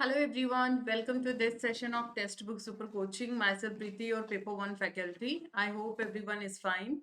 Hello everyone, welcome to this session of Textbook Super Coaching. Myself Preeti, your Paper One faculty. I hope everyone is fine.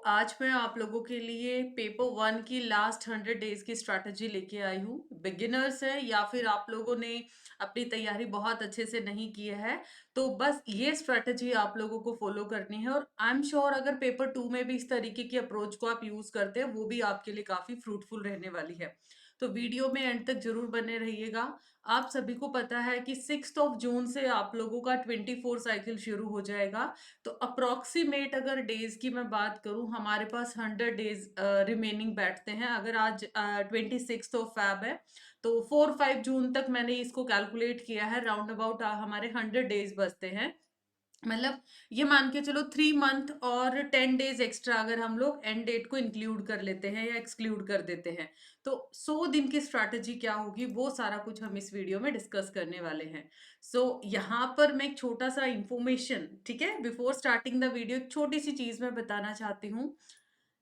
आज मैं आप लोगों के लिए paper one की last 100 days की strategy लेके आई हूँ। बिगिनर्स है या फिर आप लोगों ने अपनी तैयारी बहुत अच्छे से नहीं की है, तो बस ये स्ट्रैटेजी आप लोगों को फॉलो करनी है। और आई एम श्योर अगर पेपर टू में भी इस तरीके की अप्रोच को आप यूज करते हैं, वो भी आपके लिए काफी फ्रूटफुल रहने वाली है। तो वीडियो में एंड तक जरूर बने रहिएगा। आप सभी को पता है कि 6 जून से आप लोगों का 24 साइकिल शुरू हो जाएगा। तो अप्रोक्सीमेट अगर डेज की मैं बात करूं, हमारे पास 100 डेज रिमेनिंग बैठते हैं। अगर आज 26 ऑफ फैब है, तो 4-5 जून तक मैंने इसको कैलकुलेट किया है। राउंड अबाउट हमारे 100 डेज बचते हैं। मतलब ये मान के चलो 3 मंथ और 10 डेज एक्स्ट्रा अगर हम लोग एंड डेट को इंक्लूड कर लेते हैं या एक्सक्लूड कर देते हैं, तो 100 दिन की स्ट्रैटेजी क्या होगी वो सारा कुछ हम इस वीडियो में डिस्कस करने वाले हैं। यहाँ पर मैं एक छोटा सा इंफॉर्मेशन, ठीक है, बिफोर स्टार्टिंग द वीडियो एक छोटी सी चीज मैं बताना चाहती हूँ।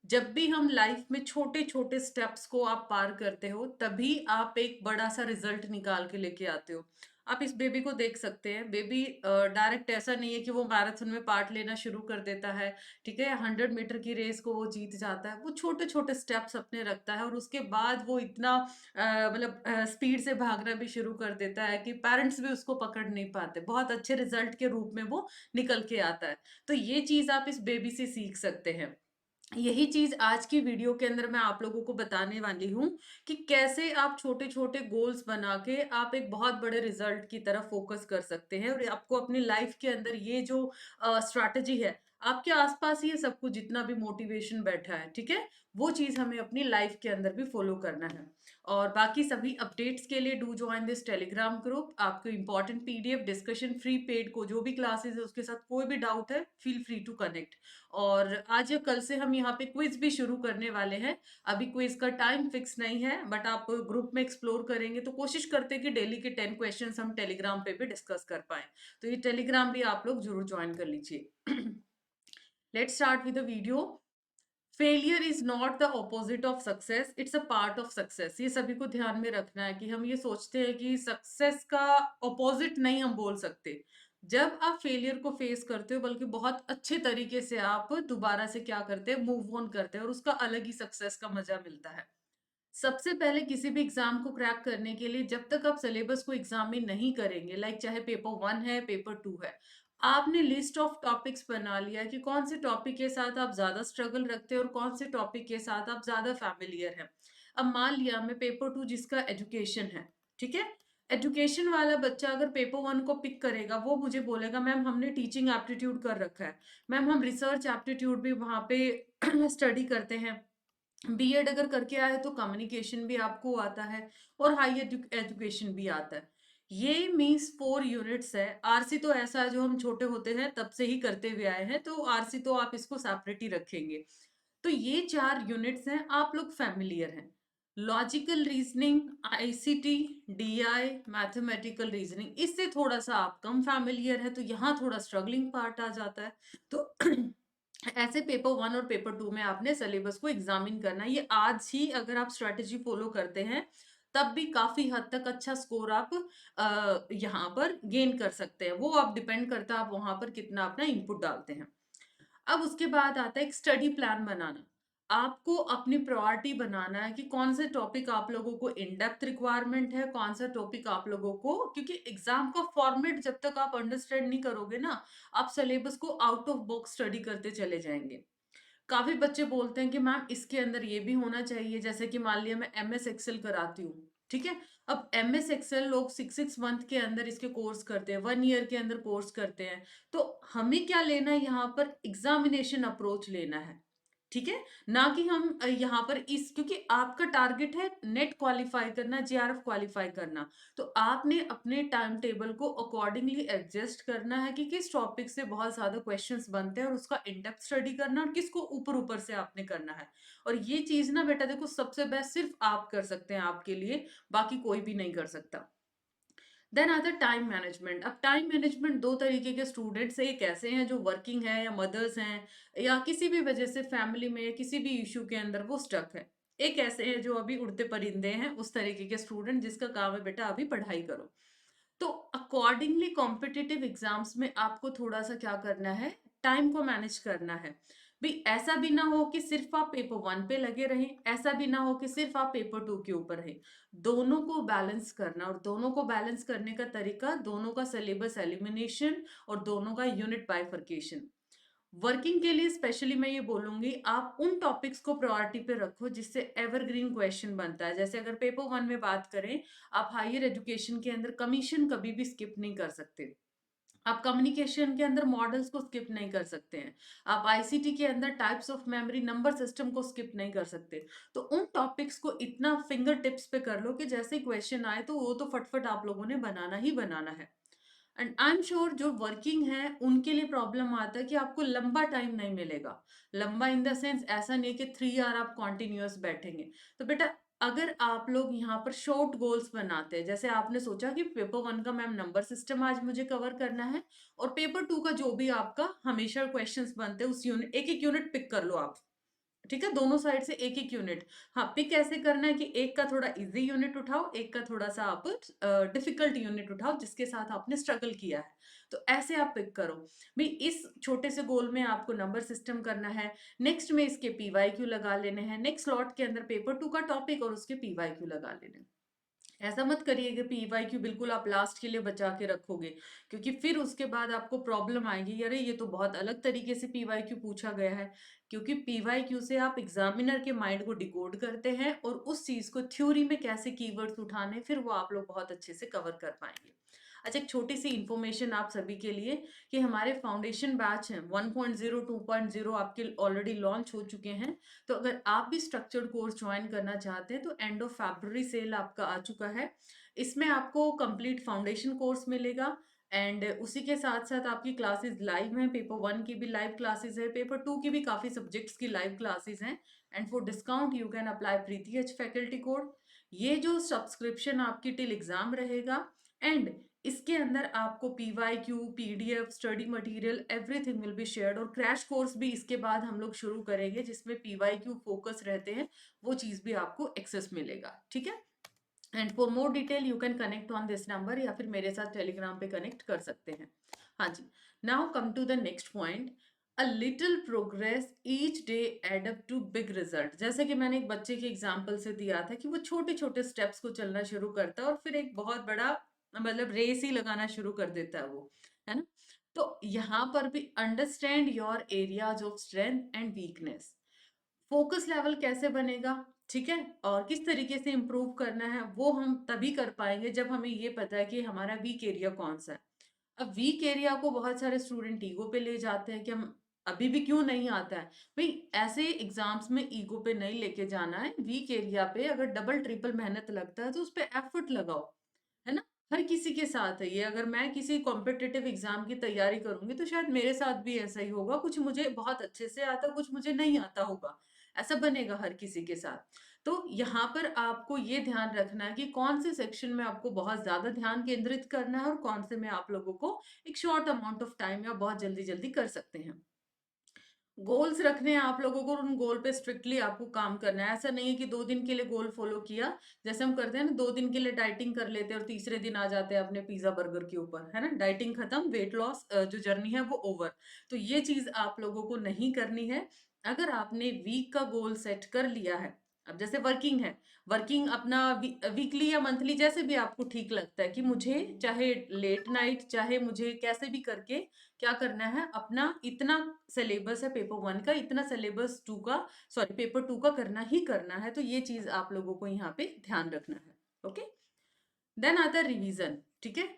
जब भी हम लाइफ में छोटे छोटे स्टेप्स को आप पार करते हो, तभी आप एक बड़ा सा रिजल्ट निकाल के लेके आते हो। आप इस बेबी को देख सकते हैं। बेबी डायरेक्ट ऐसा नहीं है कि वो मैराथन में पार्ट लेना शुरू कर देता है, ठीक है, 100 मीटर की रेस को वो जीत जाता है। वो छोटे छोटे स्टेप्स अपने रखता है और उसके बाद वो इतना मतलब स्पीड से भागना भी शुरू कर देता है कि पेरेंट्स भी उसको पकड़ नहीं पाते। बहुत अच्छे रिजल्ट के रूप में वो निकल के आता है। तो ये चीज आप इस बेबी से सीख सकते हैं। यही चीज आज की वीडियो के अंदर मैं आप लोगों को बताने वाली हूँ कि कैसे आप छोटे छोटे गोल्स बना के आप एक बहुत बड़े रिजल्ट की तरफ फोकस कर सकते हैं। और आपको अपनी लाइफ के अंदर ये जो स्ट्रैटेजी है, आपके आसपास ये सब कुछ जितना भी मोटिवेशन बैठा है, ठीक है, वो चीज हमें अपनी लाइफ के अंदर भी फॉलो करना है। और बाकी सभी अपडेट्स के लिए do join this Telegram group. आपको important PDF discussion free paid को जो भी क्लासेस है उसके साथ कोई भी डाउट है, फील फ्री टू कनेक्ट। और आज या कल से हम यहाँ पे क्विज भी शुरू करने वाले हैं। अभी क्विज का टाइम फिक्स नहीं है, बट आप ग्रुप में एक्सप्लोर करेंगे तो कोशिश करते हैं कि डेली के 10 क्वेश्चंस हम टेलीग्राम पे भी डिस्कस कर पाए। तो ये टेलीग्राम भी आप लोग जरूर ज्वाइन कर लीजिए। Let's start with the video. Failure is not the opposite of success, it's a part of success. ये सभी को ध्यान में रखना है कि हम ये सोचते हैं कि सक्सेस का ऑपोजिट नहीं हम बोल सकते। जब आप फेलियर को फेस करते हो, बल्कि बहुत अच्छे तरीके से आप दोबारा से क्या करते हैं, मूव ऑन करते हैं, और उसका अलग ही सक्सेस का मजा मिलता है। सबसे पहले किसी भी एग्जाम को क्रैक करने के लिए जब तक आप सिलेबस को एग्जाम में नहीं करेंगे, लाइक चाहे पेपर वन है पेपर टू है, आपने लिस्ट ऑफ टॉपिक्स बना लिया कि कौन से टॉपिक के साथ आप ज्यादा स्ट्रगल रखते हैं और कौन से टॉपिक के साथ आप ज्यादा फैमिलियर हैं। अब मान लिया मैं पेपर टू जिसका एजुकेशन है, ठीक है, एजुकेशन वाला बच्चा अगर पेपर वन को पिक करेगा, वो मुझे बोलेगा मैम हमने टीचिंग एप्टीट्यूड कर रखा है, मैम हम रिसर्च एप्टीट्यूड भी वहां पे स्टडी करते हैं, बीएड अगर करके आए तो कम्युनिकेशन भी आपको आता है और हाई एजुकेशन भी आता है। ये मीन्स 4 यूनिट्स है। आरसी तो ऐसा है जो हम छोटे होते हैं तब से ही करते हुए आए हैं, तो आरसी तो आप इसको सेपरेट ही रखेंगे। तो ये 4 यूनिट्स हैं, आप लोग फैमिलियर हैं। Logical reasoning, ICT, DI, mathematical reasoning, इससे थोड़ा सा आप कम फैमिलियर है, तो यहाँ थोड़ा स्ट्रगलिंग पार्ट आ जाता है। तो ऐसे पेपर वन और पेपर टू में आपने सिलेबस को एग्जामिन करना है। ये आज ही अगर आप स्ट्रेटेजी फॉलो करते हैं, तब भी काफी हद तक अच्छा स्कोर आप यहाँ पर गेन कर सकते हैं। वो आप डिपेंड करता है आप वहां पर कितना अपना इनपुट डालते हैं। अब उसके बाद आता है एक स्टडी प्लान बनाना। आपको अपनी प्रायोरिटी बनाना है कि कौन से टॉपिक आप लोगों को इन डेप्थ रिक्वायरमेंट है, कौन सा टॉपिक आप लोगों को, क्योंकि एग्जाम का फॉर्मेट जब तक आप अंडरस्टैंड नहीं करोगे ना, आप सिलेबस को आउट ऑफ बॉक्स स्टडी करते चले जाएंगे। काफी बच्चे बोलते हैं कि मैम इसके अंदर ये भी होना चाहिए। जैसे कि मान लिया मैं एमएस एक्सेल कराती हूँ, ठीक है, अब एमएस एक्सेल लोग 6 6 मंथ के अंदर इसके कोर्स करते हैं, 1 ईयर के अंदर कोर्स करते हैं। तो हमें क्या लेना है, यहाँ पर एग्जामिनेशन अप्रोच लेना है, ठीक है, ना कि हम यहाँ पर इस, क्योंकि आपका टारगेट है नेट क्वालिफाई करना, जेआरएफ क्वालिफाई करना। तो आपने अपने टाइम टेबल को अकॉर्डिंगली एडजस्ट करना है कि किस टॉपिक से बहुत ज्यादा क्वेश्चंस बनते हैं और उसका इन डेप्थ स्टडी करना, और किसको ऊपर ऊपर से आपने करना है। और ये चीज ना बेटा देखो, सबसे बेस्ट सिर्फ आप कर सकते हैं आपके लिए, बाकी कोई भी नहीं कर सकता। देन आता टाइम मैनेजमेंट। अब टाइम मैनेजमेंट दो तरीके के स्टूडेंट्स है, एक ऐसे हैं जो वर्किंग है या मदर्स हैं या किसी भी वजह से फैमिली में किसी भी इशू के अंदर वो स्टक है। एक ऐसे हैं जो अभी उड़ते परिंदे हैं, उस तरीके के स्टूडेंट जिसका काम है बेटा अभी पढ़ाई करो। तो अकॉर्डिंगली कॉम्पिटिटिव एग्जाम्स में आपको थोड़ा सा क्या करना है, टाइम को मैनेज करना है। भाई ऐसा भी ना हो कि सिर्फ आप पेपर वन पे लगे रहें, ऐसा भी ना हो कि सिर्फ आप पेपर टू के ऊपर रहें। दोनों को बैलेंस करना, और दोनों को बैलेंस करने का तरीका दोनों का सिलेबस एलिमिनेशन और दोनों का यूनिट बाइफर्केशन। वर्किंग के लिए स्पेशली मैं ये बोलूंगी, आप उन टॉपिक्स को प्रायोरिटी पे रखो जिससे एवरग्रीन क्वेश्चन बनता है। जैसे अगर पेपर वन में बात करें, आप हायर एजुकेशन के अंदर कमीशन कभी भी स्किप नहीं कर सकते। आप कम्युनिकेशन के अंदर मॉडल्स को स्किप नहीं कर सकते हैं। आप आईसीटी के अंदर types of memory number system को स्किप नहीं कर सकते। तो उन टॉपिक्स को इतना फिंगर टिप्स पे कर लो कि जैसे क्वेश्चन आए तो वो तो फटफट आप लोगों ने बनाना ही बनाना है। एंड आई एम श्योर जो वर्किंग है उनके लिए प्रॉब्लम आता है कि आपको लंबा टाइम नहीं मिलेगा। लंबा इन द सेंस ऐसा नहीं कि 3 आवर आप कॉन्टिन्यूअस बैठेंगे। तो बेटा अगर आप लोग यहाँ पर शॉर्ट गोल्स बनाते हैं, जैसे आपने सोचा कि पेपर वन का मैम नंबर सिस्टम आज मुझे कवर करना है, और पेपर टू का जो भी आपका हमेशा क्वेश्चंस बनते हैं उस यूनिट, एक एक यूनिट पिक कर लो आप। ठीक है, दोनों साइड से एक एक यूनिट। हाँ, पिक कैसे करना है कि एक का थोड़ा इजी यूनिट उठाओ, एक का थोड़ा सा आप डिफिकल्ट यूनिट उठाओ जिसके साथ आपने स्ट्रगल किया है। तो ऐसे आप पिक करो। भाई इस छोटे से गोल में आपको नंबर सिस्टम करना है, नेक्स्ट में इसके पीवाईक्यू लगा लेने हैं, नेक्स्ट स्लॉट के अंदर पेपर टू का टॉपिक और उसके पीवाईक्यू लगा लेने हैं। ऐसा मत करिएगा पीवाईक्यू बिल्कुल आप लास्ट के लिए बचा के रखोगे, क्योंकि फिर उसके बाद आपको प्रॉब्लम आएगी, अरे ये तो बहुत अलग तरीके से पीवाईक्यू पूछा गया है। क्योंकि पीवाईक्यू से आप एग्जामिनर के माइंड को डिकोड करते हैं और उस चीज को थ्योरी में कैसे कीवर्ड्स उठाने, फिर वो आप लोग बहुत अच्छे से कवर कर पाएंगे। अच्छा, एक छोटी सी इंफॉर्मेशन आप सभी के लिए कि हमारे फाउंडेशन बैच हैं 1.0 2.0 आपके ऑलरेडी लॉन्च हो चुके हैं। तो अगर आप भी स्ट्रक्चर्ड कोर्स ज्वाइन करना चाहते हैं तो एंड ऑफ फरवरी सेल आपका आ चुका है। इसमें आपको कंप्लीट फाउंडेशन कोर्स मिलेगा, एंड उसी के साथ साथ आपकी क्लासेस लाइव हैं। पेपर वन की भी लाइव क्लासेस है, पेपर टू की भी काफी सब्जेक्ट्स की लाइव क्लासेस हैं। And for discount you can apply Preeti H faculty code. ये जो सब्सक्रिप्शन आपकी टिल एग्जाम रहेगा, एंड इसके अंदर आपको PYQ, PDF, study material, everything will be shared, और क्रैश कोर्स भी इसके बाद हम लोग शुरू करेंगे जिसमें पीवाईक्यू फोकस रहते हैं, वो चीज भी आपको एक्सेस मिलेगा। ठीक है, and for more detail you can connect on this number, या फिर मेरे साथ टेलीग्राम पे कनेक्ट कर सकते हैं। हाँ जी, now come to the next point. A little progress each day add up to big result. जैसे कि मैंने एक बच्चे के एग्जाम्पल से दिया था कि वो छोटे छोटे स्टेप्स को चलना शुरू करता है और फिर एक बहुत बड़ा मतलब रेस ही लगाना शुरू कर देता है वो, है ना। तो यहाँ पर भी understand your areas of strength and weakness. Focus level कैसे बनेगा, ठीक है, और किस तरीके से इम्प्रूव करना है, वो हम तभी कर पाएंगे जब हमें ये पता है कि हमारा वीक एरिया कौन सा है। अब वीक एरिया को बहुत सारे स्टूडेंट ईगो पे ले जाते हैं कि हम अभी भी क्यों नहीं आता है। भाई ऐसे एग्जाम्स में ईगो पे नहीं लेके जाना है। वीक एरिया पे अगर डबल ट्रिपल मेहनत लगता है तो उस पे एफर्ट लगाओ, है ना। हर किसी के साथ है ये, अगर मैं किसी कॉम्पिटिटिव एग्जाम की तैयारी करूंगी तो शायद मेरे साथ भी ऐसा ही होगा, कुछ मुझे बहुत अच्छे से आता, कुछ मुझे नहीं आता होगा। ऐसा बनेगा हर किसी के साथ। तो यहाँ पर आपको ये ध्यान रखना है कि कौन से सेक्शन में आपको बहुत ज्यादा ध्यान केंद्रित करना है और कौन से में आप लोगों को एक शॉर्ट अमाउंट ऑफ टाइम या बहुत जल्दी जल्दी कर सकते हैं। गोल्स रखने हैं आप लोगों को, और उन गोल पे स्ट्रिक्टली आपको काम करना है। ऐसा नहीं है कि 2 दिन के लिए गोल फॉलो किया, जैसे हम करते हैं ना, 2 दिन के लिए डाइटिंग कर लेते हैं और तीसरे दिन आ जाते हैं अपने पिज्जा बर्गर के ऊपर, है ना। डाइटिंग खत्म, वेट लॉस जो जर्नी है वो ओवर। तो ये चीज आप लोगों को नहीं करनी है। अगर आपने वीक का गोल सेट कर लिया है, अब जैसे वर्किंग है, वर्किंग अपना वीकली या मंथली जैसे भी आपको ठीक लगता है कि मुझे चाहे लेट नाइट, चाहे मुझे कैसे भी करके क्या करना है, अपना इतना सिलेबस है पेपर वन का, इतना सिलेबस टू का, सॉरी पेपर टू का करना ही करना है। तो ये चीज आप लोगों को यहाँ पे ध्यान रखना है। ओके, देन आता है रिवीजन। ठीक है,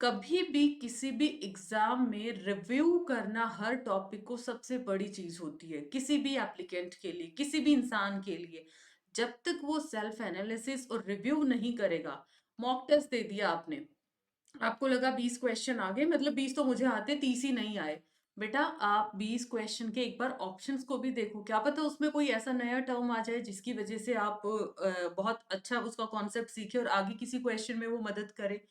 कभी भी किसी भी एग्जाम में रिव्यू करना हर टॉपिक को सबसे बड़ी चीज होती है, किसी भी एप्लीकेंट के लिए, किसी भी इंसान के लिए। जब तक वो सेल्फ एनालिसिस और रिव्यू नहीं करेगा, मॉक टेस्ट दे दिया आपने, आपको लगा 20 क्वेश्चन आ गए, मतलब 20 तो मुझे आते, 30 ही नहीं आए। बेटा आप 20 क्वेश्चन के एक बार ऑप्शंस को भी देखो, क्या पता उसमें कोई ऐसा नया टर्म आ जाए जिसकी वजह से आप बहुत अच्छा उसका कॉन्सेप्ट सीखे और आगे किसी क्वेश्चन में वो मदद करे।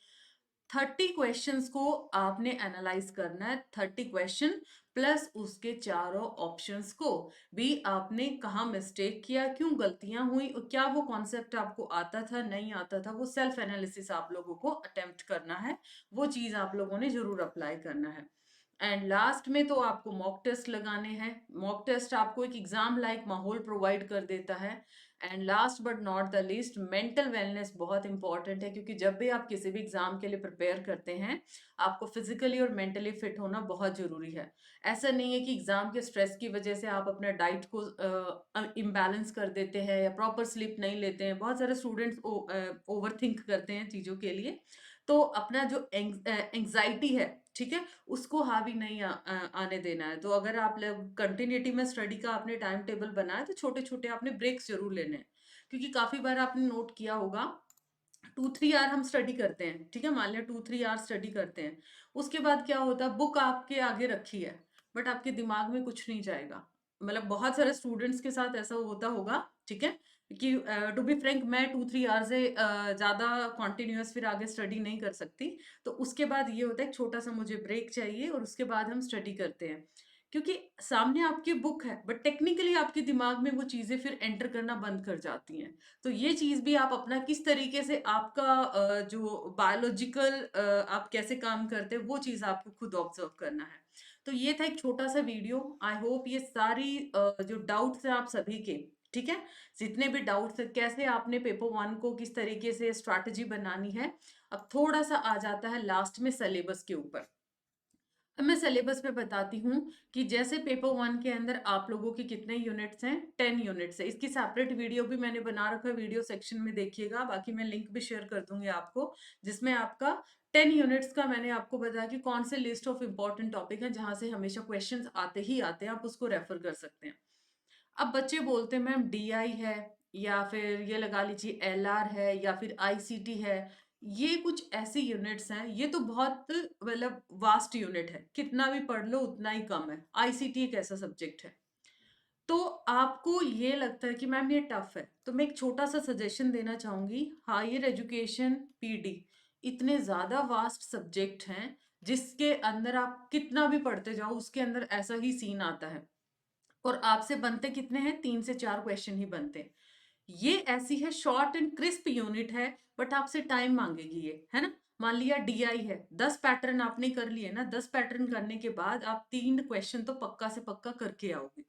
30 क्वेश्चंस को आपने एनालाइज करना है, 30 क्वेश्चन प्लस उसके चारों ऑप्शंस को भी आपने कहाँ मिस्टेक किया, क्यों गलतियां हुई और क्या वो कॉन्सेप्ट आपको आता था नहीं आता था, वो सेल्फ एनालिसिस आप लोगों को अटेम्प्ट करना है, वो चीज आप लोगों ने जरूर अप्लाई करना है। एंड लास्ट में तो आपको मॉक टेस्ट लगाने हैं। मॉक टेस्ट आपको एक एग्जाम लाइक माहौल प्रोवाइड कर देता है। And last but not the least, mental wellness बहुत इंपॉर्टेंट है, क्योंकि जब भी आप किसी भी एग्जाम के लिए प्रिपेयर करते हैं आपको फिजिकली और मेंटली फिट होना बहुत जरूरी है। ऐसा नहीं है कि एग्जाम के स्ट्रेस की वजह से आप अपना डाइट को इम्बैलेंस कर देते हैं या प्रॉपर स्लीप नहीं लेते हैं। बहुत सारे स्टूडेंट्स ओवर थिंक करते हैं चीजों के लिए, तो अपना जो एंग्जाइटी है, ठीक है, उसको हावी नहीं आने देना है। तो अगर आप लोग कंटिन्यूटी में स्टडी का आपने टाइम टेबल बनाया तो छोटे छोटे आपने ब्रेक्स जरूर लेने हैं, क्योंकि काफी बार आपने नोट किया होगा 2-3 आवर हम स्टडी करते हैं, ठीक है, मान लिया 2-3 आवर स्टडी करते हैं, उसके बाद क्या होता है, बुक आपके आगे रखी है बट आपके दिमाग में कुछ नहीं जाएगा। मतलब बहुत सारे स्टूडेंट्स के साथ ऐसा होता होगा, ठीक है, कि टू बी फ्रैंक मैं 2-3 आवर से ज्यादा कॉन्टिन्यूअस फिर आगे स्टडी नहीं कर सकती। तो उसके बाद ये होता है छोटा सा मुझे ब्रेक चाहिए और उसके बाद हम स्टडी करते हैं, क्योंकि सामने आपकी बुक है बट टेक्निकली आपके दिमाग में वो चीजें फिर एंटर करना बंद कर जाती हैं। तो ये चीज भी आप अपना किस तरीके से आपका जो बायोलॉजिकल आप कैसे काम करते हैं वो चीज आपको खुद ऑब्जर्व करना है। तो ये था एक छोटा सा वीडियो। आई होप ये सारी जो डाउट्स है आप सभी के, ठीक है, जितने भी डाउट्स है कैसे आपने पेपर 1 को किस तरीके से स्ट्रैटेजी बनानी है। अब थोड़ा सा आ जाता है लास्ट में सिलेबस के ऊपर। अब मैं सिलेबस पे बताती हूँ कि जैसे पेपर 1 के अंदर आप लोगों के कितने यूनिट्स हैं, 10 यूनिट्स है। इसकी सेपरेट वीडियो भी मैंने बना रखा है, वीडियो सेक्शन में देखिएगा, बाकी मैं लिंक भी शेयर कर दूंगी आपको, जिसमें आपका 10 यूनिट्स का मैंने आपको बताया कि कौन से लिस्ट ऑफ इंपॉर्टेंट टॉपिक है जहां से हमेशा क्वेश्चंस आते ही आते हैं, आप उसको रेफर कर सकते हैं। अब बच्चे बोलते हैं मैम डीआई है या फिर ये लगा लीजिए एलआर है या फिर आईसीटी है, ये कुछ ऐसी यूनिट्स हैं, ये तो बहुत मतलब वास्ट यूनिट है, कितना भी पढ़ लो उतना ही कम है। आईसीटी एक ऐसा सब्जेक्ट है, तो आपको ये लगता है कि मैम ये टफ है, तो मैं एक छोटा सा सजेशन देना चाहूंगी। हायर एजुकेशन पीडी इतने ज्यादा वास्ट सब्जेक्ट हैं जिसके अंदर आप कितना भी पढ़ते जाओ उसके अंदर ऐसा ही सीन आता है, और आपसे बनते कितने हैं, 3 से 4 क्वेश्चन ही बनते हैं। ये ऐसी है शॉर्ट एंड क्रिस्प यूनिट है, बट आपसे टाइम मांगेगी ये, है ना। मान लिया डीआई है, 10 पैटर्न आपने कर लिए ना, 10 पैटर्न करने के बाद आप 3 क्वेश्चन तो पक्का से पक्का करके आओगे,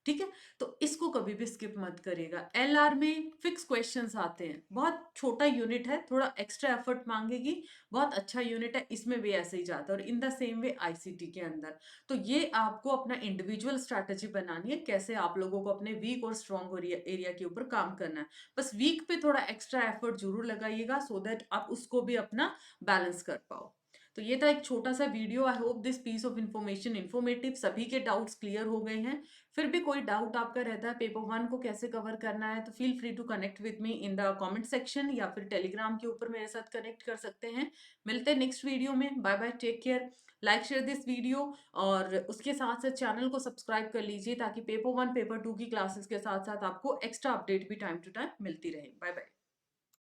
ठीक है। तो इसको कभी भी स्किप मत करिएगा। एलआर में फिक्स क्वेश्चंस आते हैं, बहुत छोटा यूनिट है, थोड़ा एक्स्ट्रा एफर्ट मांगेगी, बहुत अच्छा यूनिट है, इसमें भी ऐसे ही जाता है। और in the same way ICT के अंदर, तो ये आपको अपना इंडिविजुअल स्ट्रैटेजी बनानी है, कैसे आप लोगों को अपने वीक और स्ट्रॉन्ग एरिया के ऊपर काम करना है। बस वीक पे थोड़ा एक्स्ट्रा एफर्ट जरूर लगाइएगा सो दैट आप उसको भी अपना बैलेंस कर पाओ। तो ये था एक छोटा सा video. I hope this piece of information informative, सभी के डाउट्स क्लियर हो गए हैं। फिर भी कोई डाउट आपका रहता है पेपर 1 को कैसे कवर करना है, तो feel free to connect with me in the comment section या फिर टेलीग्राम के ऊपर मेरे साथ कनेक्ट कर सकते हैं। मिलते हैं नेक्स्ट वीडियो में। Bye bye, take care, like share this video, और उसके साथ साथ चैनल को सब्सक्राइब कर लीजिए ताकि पेपर 1 पेपर 2 की क्लासेस के साथ साथ आपको एक्स्ट्रा अपडेट भी टाइम टू टाइम मिलती रहे। Bye bye.